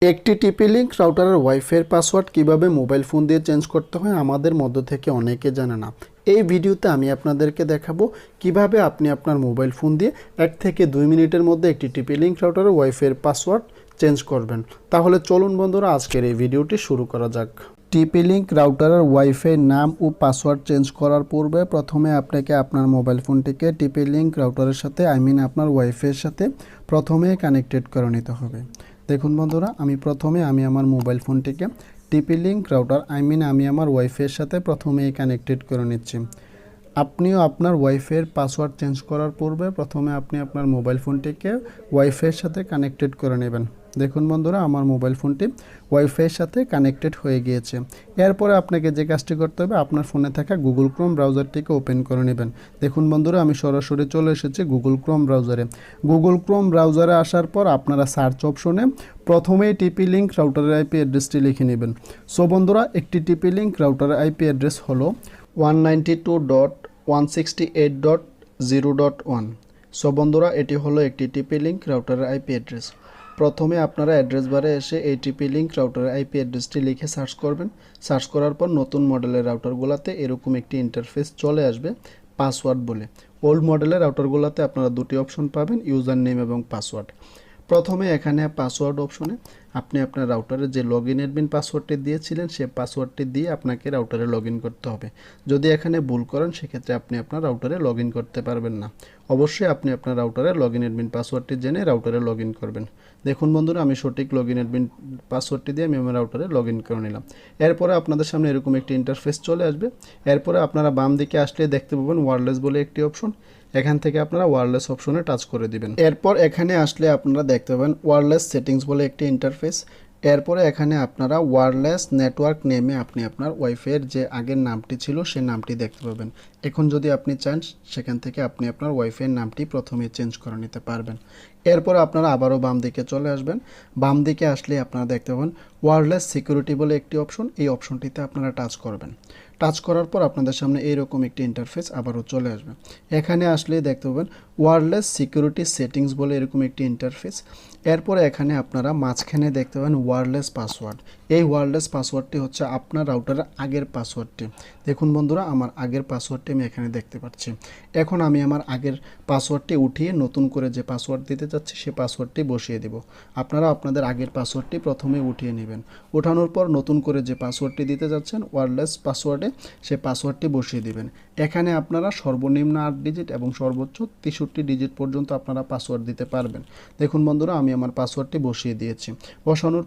একটি TP link রাউটারের wifi password কিভাবে মোবাইল ফোন দিয়ে চেঞ্জ করতে হয় আমাদের মধ্য থেকে অনেকে জানে না। এই ভিডিওতে আমি আপনাদেরকে দেখাবো কিভাবে আপনি আপনার মোবাইল ফোন দিয়ে 1 থেকে 2 মিনিটের মধ্যে একটি টিপি লিঙ্ক রাউটারের ওয়াইফাই পাসওয়ার্ড চেঞ্জ করবেন। তাহলে চলুন বন্ধুরা আজকের এই ভিডিওটি শুরু করা যাক। টিপি লিঙ্ক রাউটারের ওয়াইফাই নাম ও পাসওয়ার্ড চেঞ্জ করার পূর্বে প্রথমে আপনাকে আপনার মোবাইল ফোনটিকে টিপি লিঙ্ক রাউটারের সাথে আপনার ওয়াইফাইয়ের সাথে প্রথমে কানেক্টেড করে নিতে হবে। দেখুন বন্ধুরা, আমি আমার মোবাইল ফোনটিকে টিপি লিঙ্ক রাউটার আমি আমার ওয়াইফাইয়ের সাথে প্রথমেই কানেক্টেড করে নিচ্ছি। আপনিও আপনার ওয়াইফাইয়ের পাসওয়ার্ড চেঞ্জ করার পূর্বে প্রথমে আপনি আপনার মোবাইল ফোনটিকে ওয়াইফাইয়ের সাথে কানেক্টেড করে নেবেন। দেখুন বন্ধুরা, আমার মোবাইল ফোনটি ওয়াইফাইয়ের সাথে কানেক্টেড হয়ে গিয়েছে। এরপরে আপনাকে যে কাজটি করতে হবে, আপনার ফোনে থাকা গুগল ক্রোম ব্রাউজারটিকে ওপেন করে নেবেন। দেখুন বন্ধুরা, আমি সরাসরি চলে এসেছি গুগল ক্রোম ব্রাউজারে। গুগল ক্রোম ব্রাউজারে আসার পর আপনারা সার্চ অপশনে প্রথমেই টিপি লিঙ্ক রাউটারের আইপি অ্যাড্রেসটি লিখে নেবেন। সো বন্ধুরা, একটি টিপি লিঙ্ক রাউটারের আইপি অ্যাড্রেস হলো 192.168.0.1। সো বন্ধুরা, এটি হলো একটি টিপি লিঙ্ক রাউটারের আইপি অ্যাড্রেস। প্রথমে আপনারা অ্যাড্রেস বারে এসে এই টিপি লিঙ্ক রাউটারের আইপি অ্যাড্রেসটি লিখে সার্চ করবেন। সার্চ করার পর নতুন মডেলের রাউটারগুলোতে এরকম একটি ইন্টারফেস চলে আসবে পাসওয়ার্ড বলে। ওল্ড মডেলের রাউটারগুলোতে আপনারা দুটি অপশন পাবেন, ইউজার নেম এবং পাসওয়ার্ড। প্রথমে এখানে পাসওয়ার্ড অপশনে আপনি আপনার রাউটারের যে লগইন অ্যাডমিন পাসওয়ার্ডটি দিয়েছিলেন সেই পাসওয়ার্ডটি দিয়ে আপনাকে রাউটারে লগইন করতে হবে। যদি এখানে ভুল করেন সেক্ষেত্রে আপনি আপনার রাউটারে লগইন করতে পারবেন না। অবশ্যই আপনি আপনার রাউটারে লগইন অ্যাডমিন পাসওয়ার্ডটি জেনে রাউটারে লগইন করবেন। দেখুন বন্ধুরা, আমি সঠিক লগইন অ্যাডমিন পাসওয়ার্ডটি দিয়ে আমি আমার রাউটারে লগইন করে নিলাম। এরপরে আপনাদের সামনে এরকম একটি ইন্টারফেস চলে আসবে। এরপরে আপনারা বাম দিকে আসলে দেখতে পাবেন ওয়্যারলেস বলে একটি অপশন। এখান থেকে আপনারা ওয়্যারলেস অপশনে টাচ করে দিবেন। এরপর এখানে আসলে আপনারা দেখতে পাবেন ওয়্যারলেস সেটিংস বলে একটি ইন্টারফেস। এরপরে এখানে আপনারা ওয়্যারলেস নেটওয়ার্ক নেমে আপনি আপনার ওয়াইফাইয়ের যে আগের নামটি ছিল সেই নামটি দেখতে পাবেন। এখন যদি আপনি চান সেখান থেকে আপনি আপনার ওয়াইফাইয়ের নামটি প্রথমে চেঞ্জ করে নিতে পারবেন। এরপর আপনারা আবারও বাম দিকে চলে আসবেন। বাম দিকে আসলে আপনারা দেখতে পাবেন ওয়্যারলেস সিকিউরিটি বলে একটি অপশন। এই অপশনটিতে আপনারা টাচ করবেন। টাচ করার পর আপনাদের সামনে এইরকম একটি ইন্টারফেস আবারও চলে আসবে। এখানে আসলে দেখতে পাবেন ওয়্যারলেস সিকিউরিটি সেটিংস বলে এরকম একটি ইন্টারফেস। এরপরে এখানে আপনারা মাঝখানে দেখতে পাবেন ওয়্যারলেস পাসওয়ার্ড। এই ওয়্যারলেস পাসওয়ার্ডটি হচ্ছে আপনার রাউটারের আগের পাসওয়ার্ডটি। দেখুন বন্ধুরা, আমার আগের পাসওয়ার্ডটি আমি এখানে দেখতে পাচ্ছি। এখন আমি আমার আগের পাসওয়ার্ডটি উঠিয়ে নতুন করে যে পাসওয়ার্ড দিতে যাচ্ছি সে পাসওয়ার্ডটি বসিয়ে দেব। আপনারা আপনাদের আগের পাসওয়ার্ডটি প্রথমে উঠিয়ে নেবেন। ওঠানোর পর নতুন করে যে পাসওয়ার্ডটি দিতে যাচ্ছেন ওয়্যারলেস পাসওয়ার্ডে সে পাসওয়ার্ডটি বসিয়ে দিবেন। এখানে আপনারা সর্বনিম্ন 8 ডিজিট এবং সর্বোচ্চ 63 ডিজিট পর্যন্ত আপনারা পাসওয়ার্ড দিতে পারবেন। দেখুন বন্ধুরা, আমি আমার পাসওয়ার্ডটি বসিয়ে দিয়েছি। বসানোর